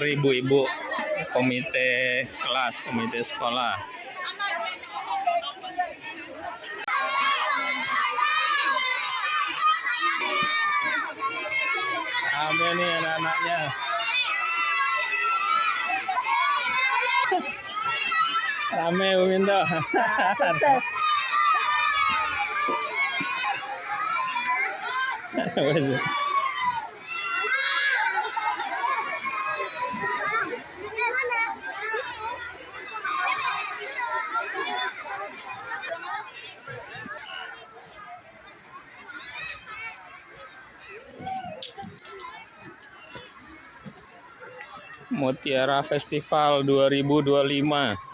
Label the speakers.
Speaker 1: Ibu-ibu komite kelas, komite sekolah. Rame nih anak-anaknya. Rame Bu Minto.
Speaker 2: Sukses.
Speaker 1: Mutiara Festival 2025.